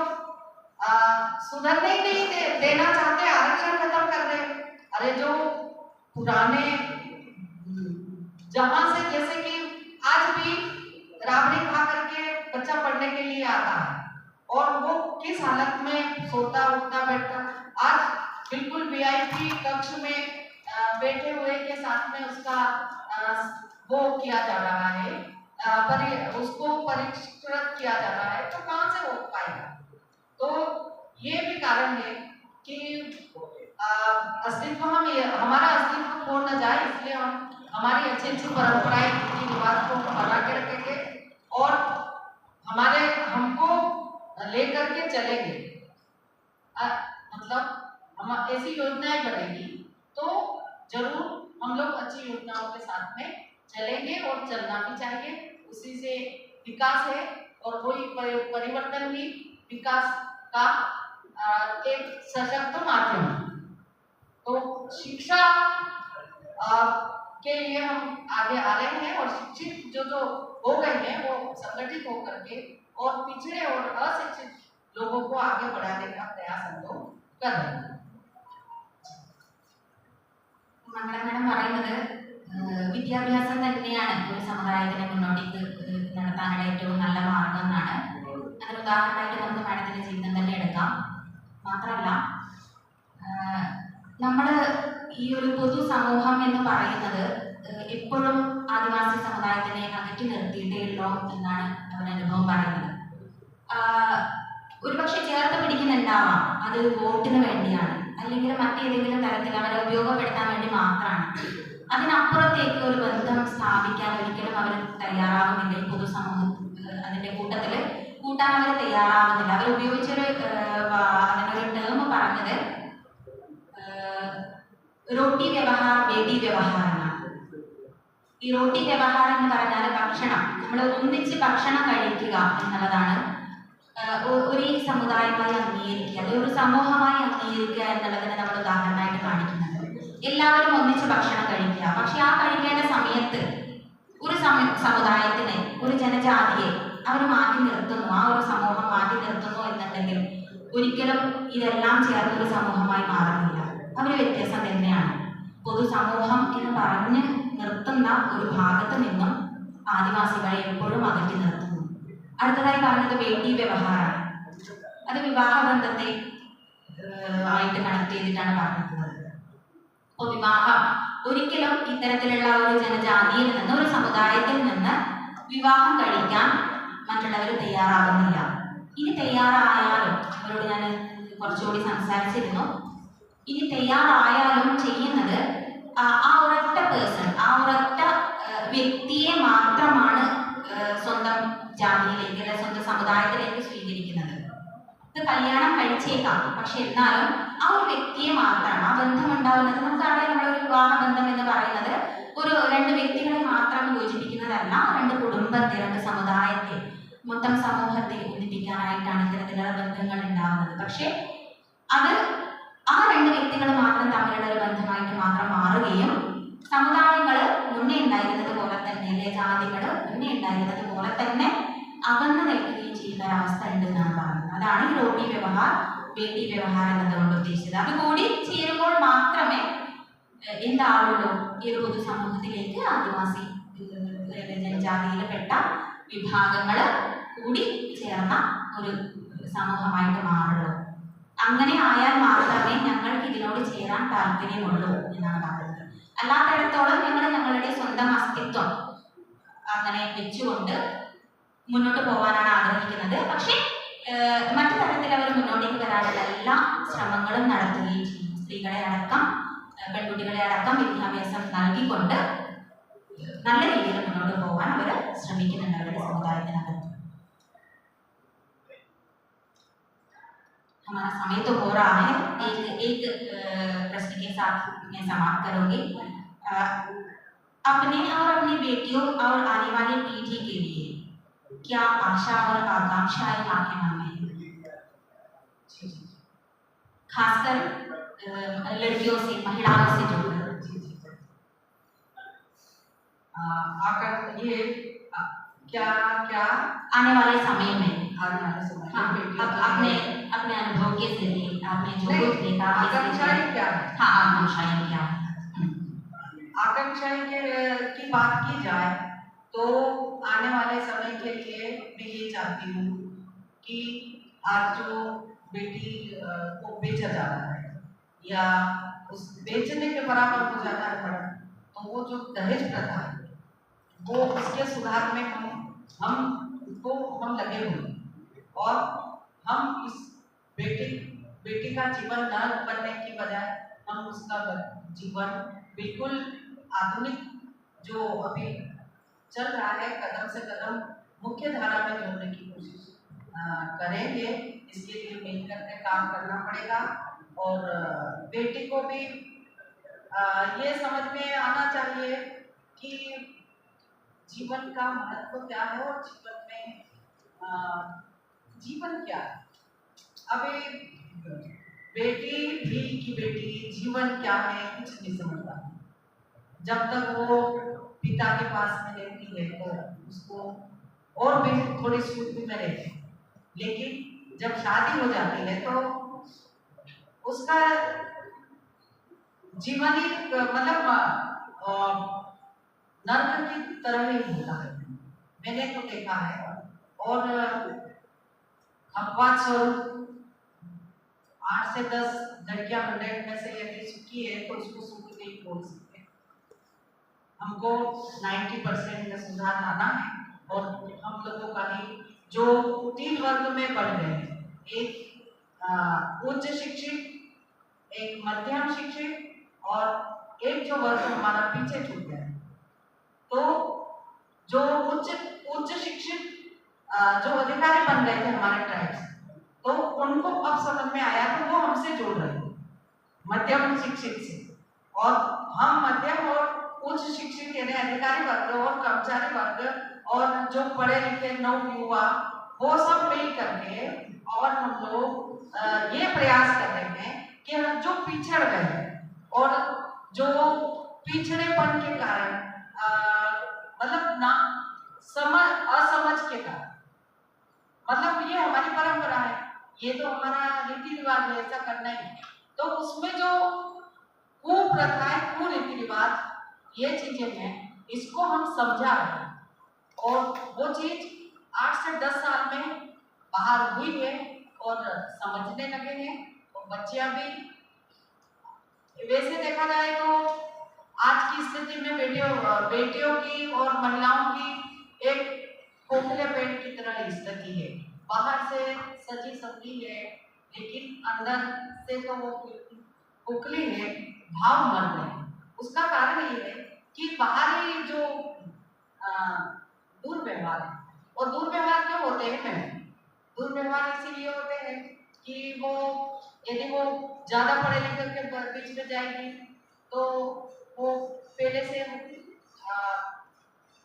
सुधरने ही नहीं देना चाहते, आरक्षण खत्म कर रहे। अरे जो पुराने जहां से जैसे कि आज भी राबड़ी खा करके बच्चा पढ़ने के लिए आता है और वो किस हालत में सोता उठता बैठता, आज बिल्कुल वीआईपी कक्ष में बैठे हुए के साथ में उसका वो किया जा रहा है, उसको परिष्कृत किया जा रहा है, तो कहाँ से हो पाएगा? तो ये भी कारण है कि अस्तित्व हमारा अस्तित्व खो न जाए, इसलिए हम हमारी अच्छी अच्छी परंपराएं रीति रिवाज को बना के रखेंगे और हमको लेकर के चलेंगे। मतलब हम ऐसी योजनाएं बनेगी तो जरूर हम लोग अच्छी योजनाओं के साथ में चलेंगे और चलना भी चाहिए। उसी से विकास है और वही परिवर्तन भी विकास का एक सशक्त माध्यम है। तो शिक्षा के लिए हम आगे आ रहे हैं और शिक्षित जो हो गए हैं वो संगठित होकर के और पिछड़े और अशिक्षित लोगों को आगे बढ़ाने का प्रयास हम लोग कर रहे हैं। മേഡം പറയുന്നത് വിദ്യാഭ്യാസം തന്നെയാണ് ഒരു സമുദായത്തിനെ മുന്നോട്ടേക്ക് നടത്താനുള്ള ഏറ്റവും നല്ല മാർഗം എന്നാണ്. അതിന് ഉദാഹരണമായിട്ട് നമുക്ക് മാഡത്തിൻ്റെ ജീവിതം തന്നെ എടുക്കാം. മാത്രമല്ല നമ്മൾ ഈ ഒരു പൊതു സമൂഹം എന്ന് പറയുന്നത് എപ്പോഴും ആദിവാസി സമുദായത്തിനെ അകറ്റി നിർത്തിയിട്ടേ ഉള്ളൂ എന്നാണ് അവരനുഭവം പറയുന്നത്. ഒരുപക്ഷെ ചേർത്ത് പിടിക്കുന്നുണ്ടാവാം, അത് വോട്ടിന് വേണ്ടിയാണ് അല്ലെങ്കിൽ മറ്റേതെങ്കിലും തരത്തിൽ അവരെ ഉപയോഗപ്പെടുത്താൻ വേണ്ടി മാത്രമാണ്. അതിനപ്പുറത്തേക്ക് ഒരു ബന്ധം സ്ഥാപിക്കാൻ ഒരിക്കലും അവർ തയ്യാറാവുന്നില്ല. ഈ പൊതുസമൂഹം അതിൻ്റെ കൂട്ടത്തിൽ കൂട്ടാൻ അവർ തയ്യാറാവുന്നില്ല. അവർ ഉപയോഗിച്ചൊരു അതിനൊരു ടേം പറഞ്ഞത് റോട്ടി വ്യവഹാർ ബേട്ടി വ്യവഹാർ എന്നാണ്. ഈ റോട്ടി വ്യവഹാരം എന്ന് പറഞ്ഞാൽ ഭക്ഷണം, നമ്മൾ ഒന്നിച്ച് ഭക്ഷണം കഴിക്കുക എന്നുള്ളതാണ് ഒരു സമുദായമായി അംഗീകരിക്കുക, അല്ലെങ്കിൽ ഒരു സമൂഹമായി അംഗീകരിക്കുക എന്നുള്ളതിനെ നമ്മൾ ഉദാഹരണമായിട്ട് കാണിക്കുന്നത്. എല്ലാവരും ഒന്നിച്ച് ഭക്ഷണം കഴിക്കുക, പക്ഷെ ആ കഴിക്കേണ്ട സമയത്ത് ഒരു സമുദായത്തിനെ, ഒരു ജനജാതിയെ അവർ മാറ്റി നിർത്തുന്നു, ആ ഒരു സമൂഹം മാറ്റി നിർത്തുന്നു എന്നുണ്ടെങ്കിൽ ഒരിക്കലും ഇതെല്ലാം ചേർന്നൊരു സമൂഹമായി മാറുന്നില്ല. അവർ വ്യത്യാസം തന്നെയാണ്. പൊതുസമൂഹം എന്ന് പറഞ്ഞ് നിർത്തുന്ന ഒരു ഭാഗത്ത് നിന്നും ആദിവാസികളെ എപ്പോഴും അകറ്റി നിർത്തുന്നു. അടുത്തതായി പറഞ്ഞത് ബേട്ടി വ്യവഹാരമാണ്. അത് വിവാഹബന്ധത്തെ ആയിട്ട് കണക്ട് ചെയ്തിട്ടാണ് പറഞ്ഞിട്ടുള്ളത്. അപ്പോൾ വിവാഹം ഒരിക്കലും ഇത്തരത്തിലുള്ള ഒരു ജനജാതിയിൽ നിന്ന്, ഒരു സമുദായത്തിൽ നിന്ന് വിവാഹം കഴിക്കാൻ മറ്റുള്ളവർ തയ്യാറാകുന്നില്ല. ഇനി തയ്യാറായാലും, അവരോട് ഞാൻ കുറച്ചുകൂടി സംസാരിച്ചിരുന്നു, ഇനി തയ്യാറായാലും ചെയ്യുന്നത് ആ ഒരൊറ്റ പേഴ്സൺ, ആ ഒരൊറ്റ വ്യക്തിയെ മാത്രമാണ് സ്വന്തം ജാതിയിലേക്ക് അല്ലെങ്കിൽ സ്വന്തം സമുദായത്തിലേക്ക് സ്വീകരിക്കുന്നത്. ഇത് കല്യാണം കഴിച്ചേക്കാം, പക്ഷെ എന്നാലും ആ ഒരു വ്യക്തിയെ മാത്രമാണ്. ആ ബന്ധം ഉണ്ടാവുന്നത് നമുക്കറിയാം. നമ്മളൊരു വിവാഹ ബന്ധം എന്ന് പറയുന്നത് ഒരു രണ്ട് വ്യക്തികളെ മാത്രം യോജിപ്പിക്കുന്നതല്ല, രണ്ട് കുടുംബത്തെ, രണ്ട് സമുദായത്തെ, മൊത്തം സമൂഹത്തെ പക്ഷേ അത് ആ രണ്ട് വ്യക്തികൾ മാത്രം തമ്മിലുള്ള ഒരു ബന്ധമായിട്ട് മാത്രം മാറുകയും സമുദായങ്ങൾ മുന്നേ ഉണ്ടായിരുന്നത് പോലെ തന്നെ അല്ലെ ജാതികൾ മുന്നേ ഉണ്ടായിരുന്നത് പോലെ തന്നെ അകന്നു നിൽക്കുകയും ചെയ്യുന്ന ഒരവസ്ഥ ഉണ്ട് എന്നാണ് പറയുന്നത്. അതാണ് ഈ റോട്ടി വ്യവഹാർ ബേട്ടി വ്യവഹാർ എന്നതുകൊണ്ട് ഉദ്ദേശിച്ചത്. അത് കൂടി ചേരുമ്പോൾ മാത്രമേ എന്താവുള്ളൂ, ഈ ഒരു പൊതുസമൂഹത്തിലേക്ക് ആദിവാസി ജനജാതിയിൽപ്പെട്ട വിഭാഗങ്ങൾ കൂടി ചേർന്ന ഒരു സമൂഹമായിട്ട് മാറുള്ളൂ. അങ്ങനെ ആയാൽ മാത്രമേ ഞങ്ങൾക്ക് ഇതിനോട് ചേരാൻ താല്പര്യമുള്ളൂ എന്നാണ് പറയുന്നത്. അല്ലാത്തിടത്തോളം ഞങ്ങൾ ഞങ്ങളുടെ സ്വന്തം അസ്തിത്വം അങ്ങനെ വെച്ചുകൊണ്ട് മുന്നോട്ട് പോകാനാണ് ആഗ്രഹിക്കുന്നത്. പക്ഷേ മറ്റു തരത്തിൽ അവർ മുന്നോട്ടേക്ക് വരാനുള്ള എല്ലാ ശ്രമങ്ങളും നടത്തുകയും ചെയ്യും. സ്ത്രീകളെ അടക്കം പെൺകുട്ടികളെ അടക്കം വിദ്യാഭ്യാസം നൽകിക്കൊണ്ട് നല്ല രീതിയിൽ മുന്നോട്ട് പോകാൻ അവർ ശ്രമിക്കുന്നുണ്ട് അവരുടെ സമുദായത്തിനകത്ത്. हमारा समय तो हो रहा है, एक प्रश्न के साथ मैं समाप्त करूंगी। अपने और अपनी बेटियों और आने वाली पीढ़ी के लिए क्या आशा और आकांक्षाएं आपके मन में है, खासकर लड़कियों से महिलाओं से जुड़कर? अगर ये क्या क्या आने वाले समय में आने वाले समय हाँ, अपने अपने अनुभव के जरिए आपने जो कुछ देखा आकांक्षाएं क्या है? हाँ, आकांक्षाएं क्या है? आकांक्षाएं की बात की जाए तो आने वाले समय के लिए मैं ये चाहती हूँ कि आज जो बेटी को बेचा जा रहा है या उस बेचने के बराबर हो जाता है मैडम, तो वो जो दहेज प्रथा है वो उसके सुधार में हम लगे हुए हैं और हम इस बेटी का जीवन नरक बनने की बजाय हम उसका जीवन बिल्कुल आधुनिक जो अभी चल रहा है कदम से कदम मुख्य धारा में जोड़ने की कोशिश करेंगे। इसके लिए मिलकर के काम करना पड़ेगा और बेटी को भी ये समझ में आना चाहिए कि जीवन का महत्व क्या है और जीवन में जीवन क्या है। अभी बेटी भी की बेटी जीवन क्या है कुछ नहीं समझता। जब तक वो पिता के पास में रहती है तो उसको और भी थोड़ी छूट में रहती है, लेकिन जब शादी हो जाती है तो उसका जीवन ही मतलब नर्क की तरह ही होता है, मैंने तो देखा है। और अपवाद स्वरूप 8 से 10 लड़कियां 100 में से यदि सुखी है तो उसको सुख नहीं बोल सकते। हमको 90% में सुधार लाना है और हम लोगों का ही जो 3 वर्ग में बढ़ गए हैं, एक उच्च शिक्षित, एक मध्यम शिक्षित और एक जो वर्ग हमारा पीछे छूट गया है। तो जो उच्च शिक्षित जो अधिकारी बन गए थे हमारे ट्राइब्स, तो उनको अब समझ में आया तो वो हमसे जोड़ रहे हैं मध्यम शिक्षित से, और हम मध्यम और उच्च शिक्षित यानी अधिकारी वर्ग और कर्मचारी वर्ग और जो पढ़े लिखे नव युवा वो सब मिल करके और हम लोग ये प्रयास कर रहे हैं कि जो पिछड़ गए हैं और जो पिछड़ेपन के कारण मतलब ना असमझ के कारण, मतलब ये हमारी परंपरा है, ये तो हमारा रीति रिवाज है, ऐसा करना है, तो उसमें जो कुप्रथाएं कुरीति रिवाज ये चीजें हैं इसको हम समझा रहे हैं और वो चीज 8 से 10 साल में बाहर हुई है और समझने लगे हैं और बच्चियां भी। वैसे देखा जाए तो आज की स्थिति में बेटियों की और महिलाओं की एक खोखले पेट की तरह स्थिति है, बाहर से सजी सब्जी है लेकिन अंदर से तो वो खोखली है, भाव मर गए। उसका कारण ये है कि बाहरी जो दुर्व्यवहार है, और दुर्व्यवहार क्यों होते हैं? दुर्व्यवहार इसीलिए होते हैं कि वो यदि वो ज्यादा पढ़े लिखे के बीच में जाएगी तो वो पहले से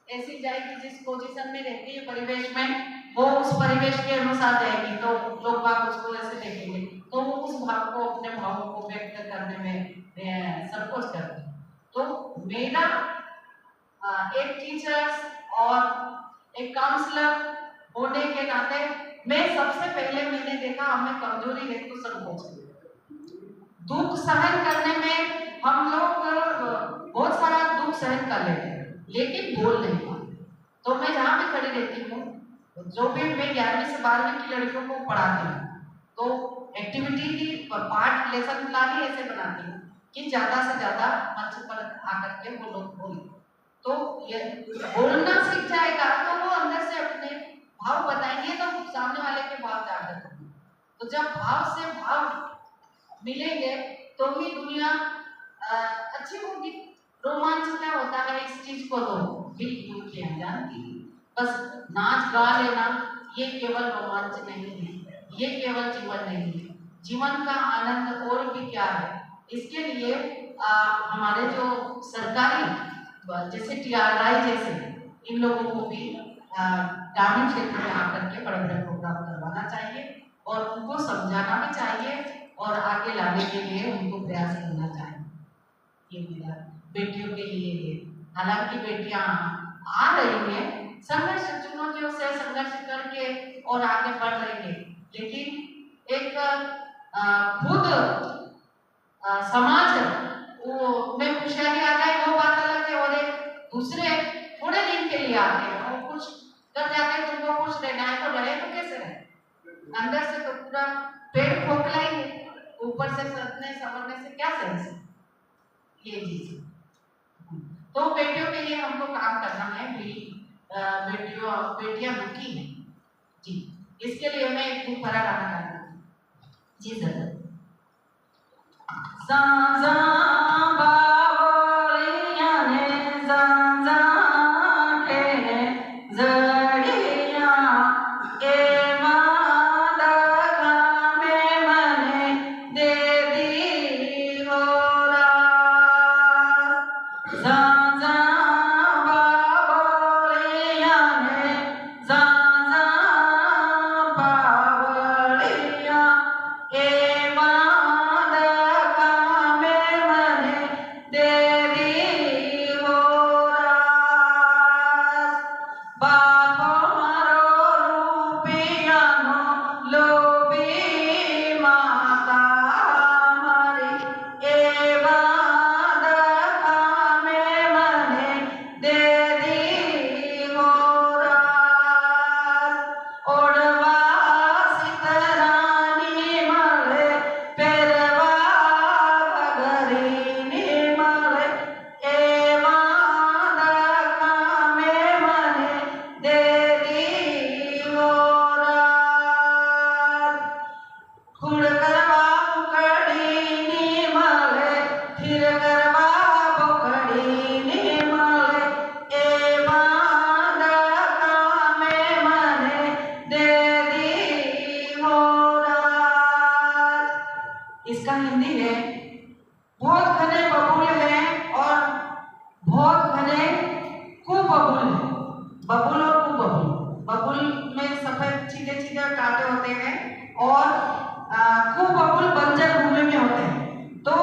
ऐसी जाएगी जिस पोजीशन में रहती है परिवेश में, वो उस परिवेश के अनुसार जाएगी तो लोग बाग उसको ऐसे देखेंगे। तो वो उस भाव को, अपने भावों को व्यक्त करने में संकोच करते हैं। तो मेरा एक टीचर्स और एक काउंसलर होने के नाते मैं सबसे पहले मैंने देखा हमें कमजोरी है तो संकोच है। दुख सहन करने में हम लोग बहुत सारा दुख सहन कर लेते हैं लेकिन बोल नहीं पाते। तो मैं जहाँ भी खड़ी रहती हूँ, जो भी मैं 11वीं से 12वीं की लड़कियों को पढ़ाती हूँ, तो एक्टिविटी की पार्ट लेसन प्लान ही ऐसे बनाती हूँ कि ज्यादा से ज्यादा मंच पर आकर के वो लोग बोले। तो ये बोलना सीख जाएगा तो वो अंदर से अपने भाव बताएंगे तो सामने वाले के भाव जाकर होंगे। तो जब भाव से भाव मिलेंगे तो ही दुनिया अच्छी होगी। रोमांच क्या होता है इस चीज को तो बिल्कुल किया जानती, बस नाच गा लेना ये केवल रोमांच नहीं है, ये केवल जीवन नहीं है। जीवन का आनंद और भी क्या है। इसके लिए हमारे जो सरकारी जैसे TRI जैसे इन लोगों को भी ग्रामीण क्षेत्र में आकर के बड़े बड़े प्रोग्राम करवाना चाहिए और उनको समझाना भी चाहिए और आगे लाने के लिए उनको प्रयास करना चाहिए। ये मेरा बेटियों के लिए है। हालांकि बेटियां आ रही हैं, संघर्ष चुनौतियों से संघर्ष करके और आगे बढ़ रही है, लेकिन एक खुद समाज वो में खुशहाली आ जाए वो बात अलग है, और एक दूसरे थोड़े दिन के लिए आते हैं वो कुछ कर जाते हैं। तुमको खुश रहना है तो रहे, तो कैसे रहे? अंदर से तो पूरा पेड़ खोखला ही है, ऊपर से सड़ने संवरने से क्या सेंस है ये चीज। तो बेटियों के लिए हमको काम करना है भी। बेटियां दुखी हैं जी, इसके लिए मैं एक दुख भरा गाना गाती हूँ जी सर। सांसा बावलिया ने सांसा के जड़िया ए मादगा में मने दे दी हो सांसा बावलिया ने सांसा बावलिया ए मादगा में मने दे दी हो बापो मारो रूपिया नो लोभी माता हमारी ए मादगा में मने दे दी हो ओढ़वा सितरानी मले पेरवा घगरी मले ए मादगा में मने दे दी हो खुड़ करवा बुकड़ी मले फिर करवा बुकड़ी मले ए मादगा में मने दे दी हो। इसका हिंदी है, बहुत घने बबूल हैं और बहुत घने कुबबूल हैं। बबूल और कुबबूल, बबूल में सफेद सीधे सीधे कांटे होते हैं और कुबबूल बंजर भूमि में होते हैं। तो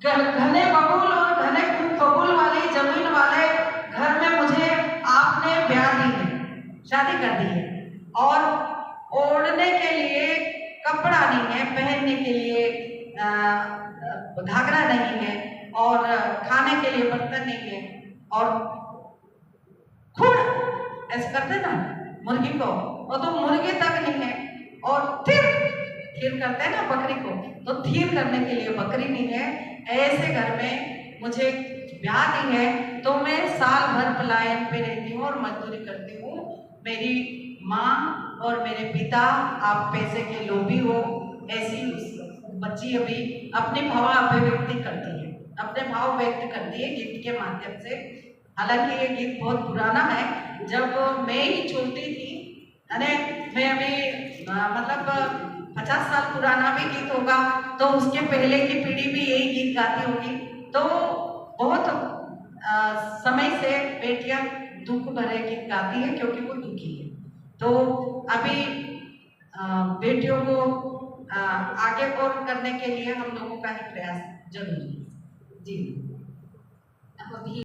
घने बबूल और घने कुबबूल वाली जमीन वाले घर में मुझे आपने ब्याह दी है, शादी कर दी है, और ओढ़ने के लिए कपड़ा नहीं है, पहनने के लिए घाघरा नहीं है, और खाने के लिए बर्तन नहीं है, और खुड़ ऐसे करते ना मुर्गी को, और तो मुर्गी तक नहीं है, और थिर करते हैं ना बकरी को, तो थीर करने के लिए बकरी नहीं है। ऐसे घर में मुझे ब्याह दी है तो मैं साल भर पलायन पे रहती हूँ और मजदूरी करती हूँ। मेरी माँ और मेरे पिता आप पैसे के लोभी हो, ऐसी बच्ची अभी अपने भाव अभिव्यक्ति करती है, अपने भाव व्यक्त करती है गीत के माध्यम से। हालांकि ये गीत बहुत पुराना है, जब मैं ही छोटी थी, मैं अभी मतलब 50 साल पुराना भी गीत होगा तो उसके पहले की पीढ़ी भी यही गीत गाती होगी। तो बहुत समय से बेटियां दुख भरे गीत गाती है क्योंकि वो दुखी है। तो अभी बेटियों को आगे और करने के लिए हम लोगों का ही प्रयास जरूरी है। जी। अब अभी